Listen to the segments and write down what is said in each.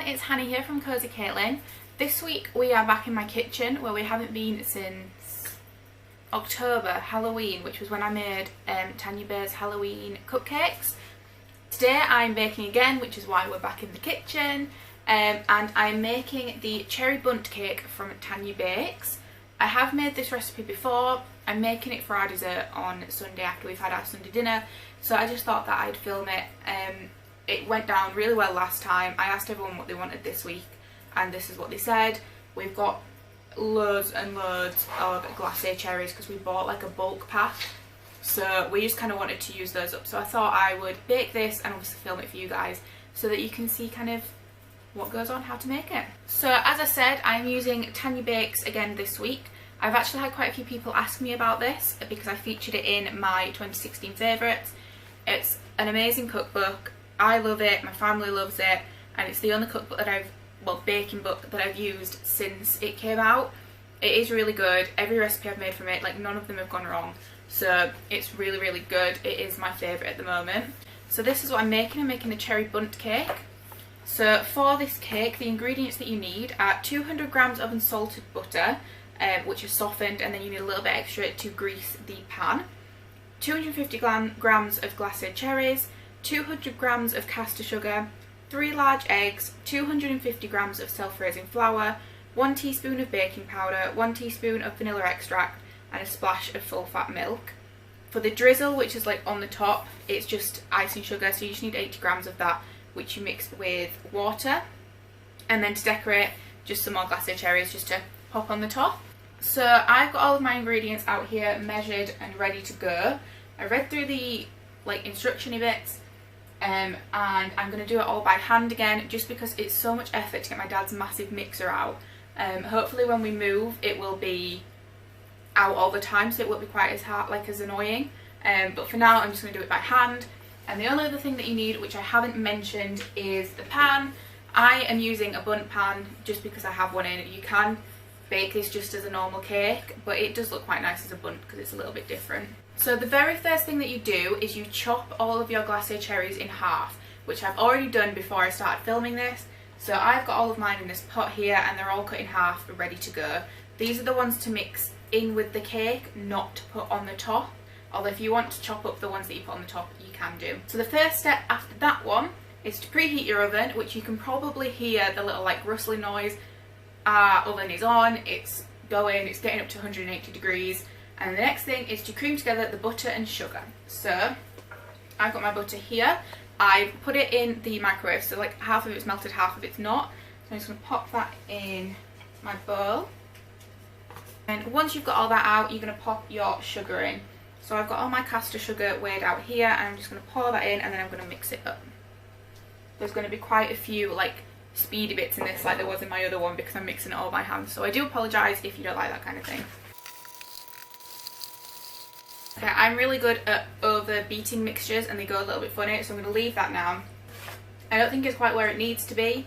it's Hannah here from CosyCaitlin. This week we are back in my kitchen where we haven't been since October, Halloween, which was when I made Tanya Bakes Halloween cupcakes. Today I'm baking again, which is why we're back in the kitchen, and I'm making the Cherry Bunt cake from Tanya Bakes. I have made this recipe before. I'm making it for our dessert on Sunday after we've had our Sunday dinner, so I just thought that I'd film it. It went down really well last time. I asked everyone what they wanted this week and this is what they said. We've got loads and loads of glacé cherries because we bought like a bulk pack, so we just kind of wanted to use those up. So I thought I would bake this and obviously film it for you guys so that you can see kind of what goes on, how to make it. So as I said, I'm using Tanya Bakes again this week. I've actually had quite a few people ask me about this because I featured it in my 2016 favourites. It's an amazing cookbook. I love it, my family loves it, and it's the only cookbook that baking book that I've used since it came out. It is really good. Every recipe I've made from it, like none of them have gone wrong. So it's really, really good. It is my favourite at the moment. So this is what I'm making. I'm making a cherry bunt cake. So for this cake, the ingredients that you need are 200 grams of unsalted butter, which is softened, and then you need a little bit extra to grease the pan. 250 grams of glacé cherries, 200 grams of caster sugar, 3 large eggs, 250 grams of self-raising flour, 1 teaspoon of baking powder, 1 teaspoon of vanilla extract, and a splash of full-fat milk. For the drizzle, which is like on the top, it's just icing sugar, so you just need 80 grams of that, which you mix with water. And then to decorate, just some more glacé cherries just to pop on the top. So I've got all of my ingredients out here measured and ready to go. I read through the instruction-y bits, and I'm going to do it all by hand again just because it's so much effort to get my dad's massive mixer out. Hopefully when we move it will be out all the time, so it won't be quite as hard, as annoying, but for now I'm just going to do it by hand. And the only other thing that you need, which I haven't mentioned, is the pan. I am using a bundt pan just because I have one in. You can bake this just as a normal cake, but it does look quite nice as a bundt because it's a little bit different. So the very first thing that you do is you chop all of your glacé cherries in half, which I've already done before I started filming this. So I've got all of mine in this pot here and they're all cut in half, ready to go. These are the ones to mix in with the cake, not to put on the top. Although if you want to chop up the ones that you put on the top, you can do. So the first step after that one is to preheat your oven, which you can probably hear the little rustling noise. Our oven is on, it's going, it's getting up to 180 degrees. And the next thing is to cream together the butter and sugar. So I've got my butter here. I've put it in the microwave, so half of it's melted, half of it's not. So I'm just going to pop that in my bowl. And once you've got all that out, you're going to pop your sugar in. So I've got all my caster sugar weighed out here, and I'm just going to pour that in and then I'm going to mix it up. There's going to be quite a few speedy bits in this like there was in my other one because I'm mixing it all by hand. So I do apologise if you don't like that kind of thing. Okay, I'm really good at over beating mixtures and they go a little bit funny, so I'm going to leave that now. I don't think it's quite where it needs to be,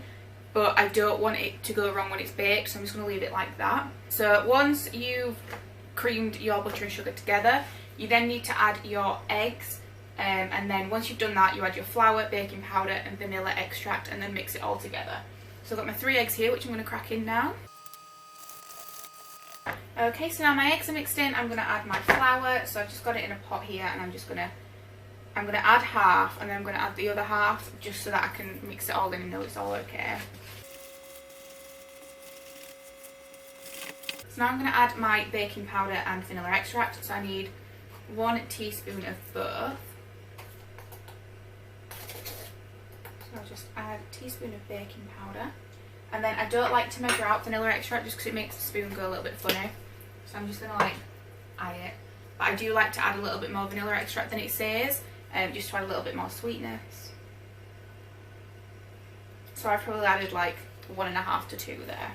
but I don't want it to go wrong when it's baked, so I'm just going to leave it like that. So once you've creamed your butter and sugar together, you then need to add your eggs, and then once you've done that, you add your flour, baking powder and vanilla extract, and then mix it all together. So I've got my 3 eggs here, which I'm going to crack in now. Okay, so now my eggs are mixed in, I'm going to add my flour. So I've just got it in a pot here and I'm going to add half and then I'm going to add the other half just so that I can mix it all in and know it's all okay. So now I'm going to add my baking powder and vanilla extract. So I need 1 teaspoon of both. So I'll just add a teaspoon of baking powder. And then I don't like to measure out vanilla extract just because it makes the spoon go a little bit funny. So I'm just going to add it. But I do like to add a little bit more vanilla extract than it says, just to add a little bit more sweetness. So I've probably added 1.5 to 2 there.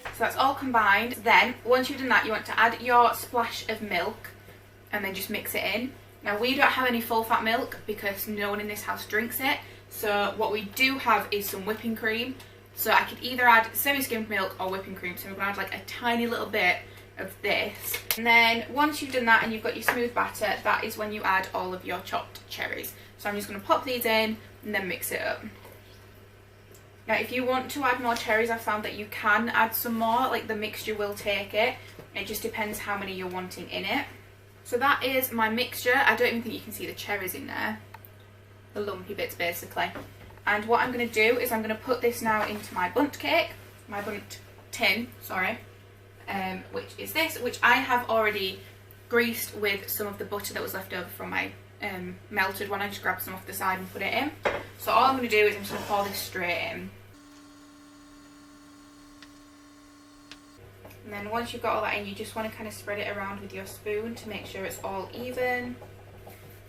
So that's all combined. Then once you've done that, you want to add your splash of milk and then just mix it in. Now we don't have any full fat milk because no one in this house drinks it, so what we do have is some whipping cream. So I could either add semi-skimmed milk or whipping cream, so I'm going to add a tiny little bit of this. And then once you've done that and you've got your smooth batter, that is when you add all of your chopped cherries. So I'm just going to pop these in and then mix it up. Now if you want to add more cherries, I've found that you can add some more, like the mixture will take it. It just depends how many you're wanting in it. So that is my mixture. I don't even think you can see the cherries in there. The lumpy bits basically. And what I'm going to do is I'm going to put this now into my bundt cake, my bundt tin, sorry, which is this, which I have already greased with some of the butter that was left over from my melted one. I just grabbed some off the side and put it in. So all I'm going to do is I'm just going to pour this straight in. And then once you've got all that in, you just want to kind of spread it around with your spoon to make sure it's all even.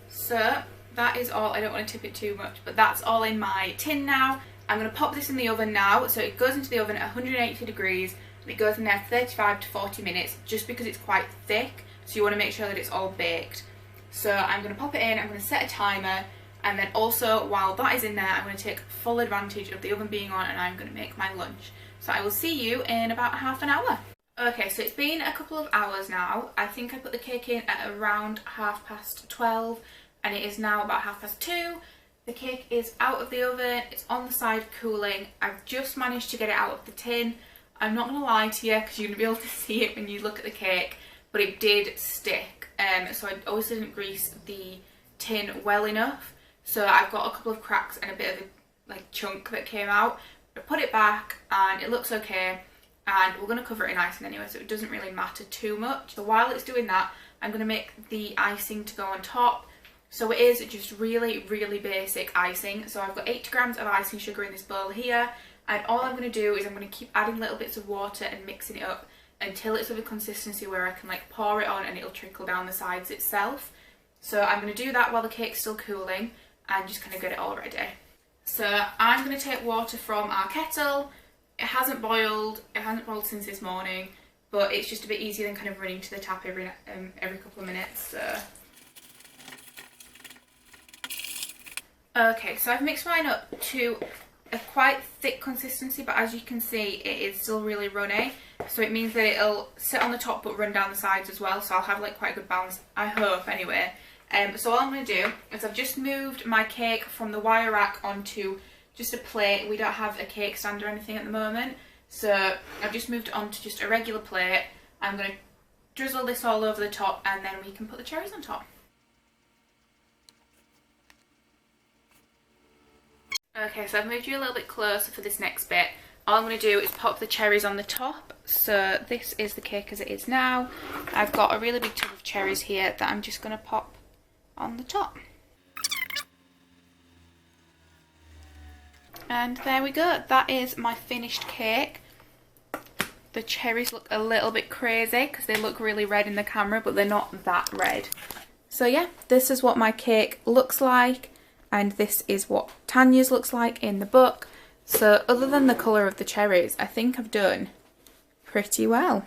So that is all. I don't want to tip it too much, but that's all in my tin now. I'm going to pop this in the oven now. So it goes into the oven at 180 degrees and it goes in there 35 to 40 minutes just because it's quite thick. So you want to make sure that it's all baked. So I'm going to pop it in, I'm going to set a timer, and then also while that is in there I'm going to take full advantage of the oven being on and I'm going to make my lunch. So I will see you in about half an hour. Okay, so it's been a couple of hours now. I think I put the cake in at around 12:30 and it is now about 2:30. The cake is out of the oven, it's on the side cooling. I've just managed to get it out of the tin. I'm not going to lie to you because you're going to be able to see it when you look at the cake, but it did stick. So I also didn't grease the tin well enough. So I've got a couple of cracks and a bit of a chunk that came out. I put it back and it looks okay. And we're going to cover it in icing anyway, so it doesn't really matter too much. So while it's doing that, I'm going to make the icing to go on top. So it is just really, really basic icing. So I've got 80 grams of icing sugar in this bowl here. And all I'm going to do is I'm going to keep adding little bits of water and mixing it up until it's of a consistency where I can pour it on and it'll trickle down the sides itself. So I'm going to do that while the cake's still cooling and just kind of get it all ready. So I'm going to take water from our kettle. It hasn't boiled since this morning, but it's just a bit easier than kind of running to the tap every couple of minutes. So. Okay, so I've mixed mine up to a quite thick consistency, but as you can see it is still really runny, so it means that it'll sit on the top but run down the sides as well, so I'll have quite a good balance, I hope anyway. So all I'm going to do is I've just moved my cake from the wire rack onto just a plate. We don't have a cake stand or anything at the moment, so I've just moved it onto just a regular plate. I'm going to drizzle this all over the top and then we can put the cherries on top. Okay, so I've moved you a little bit closer for this next bit. All I'm going to do is pop the cherries on the top. So this is the cake as it is now. I've got a really big tub of cherries here that I'm just going to pop on the top. And there we go, that is my finished cake. The cherries look a little bit crazy because they look really red in the camera, but they're not that red. So yeah, this is what my cake looks like, and this is what Tanya's looks like in the book. So other than the colour of the cherries, I think I've done pretty well.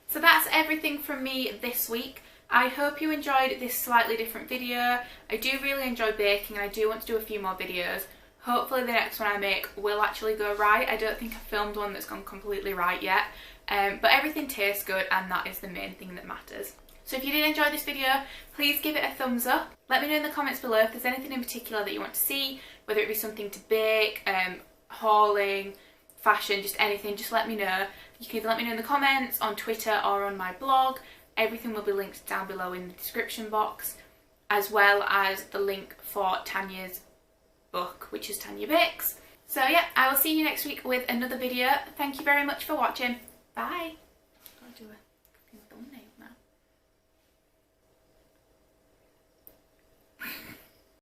So that's everything from me this week. I hope you enjoyed this slightly different video. I do really enjoy baking and I do want to do a few more videos. Hopefully the next one I make will actually go right. I don't think I've filmed one that's gone completely right yet. But everything tastes good and that is the main thing that matters. So if you did enjoy this video, please give it a thumbs up. Let me know in the comments below if there's anything in particular that you want to see, whether it be something to bake, hauling, fashion, just anything, just let me know. You can either let me know in the comments, on Twitter or on my blog. Everything will be linked down below in the description box, as well as the link for Tanya's book, which is Tanya Bakes. So yeah, I will see you next week with another video. Thank you very much for watching. Bye. Gotta do a thumbnail.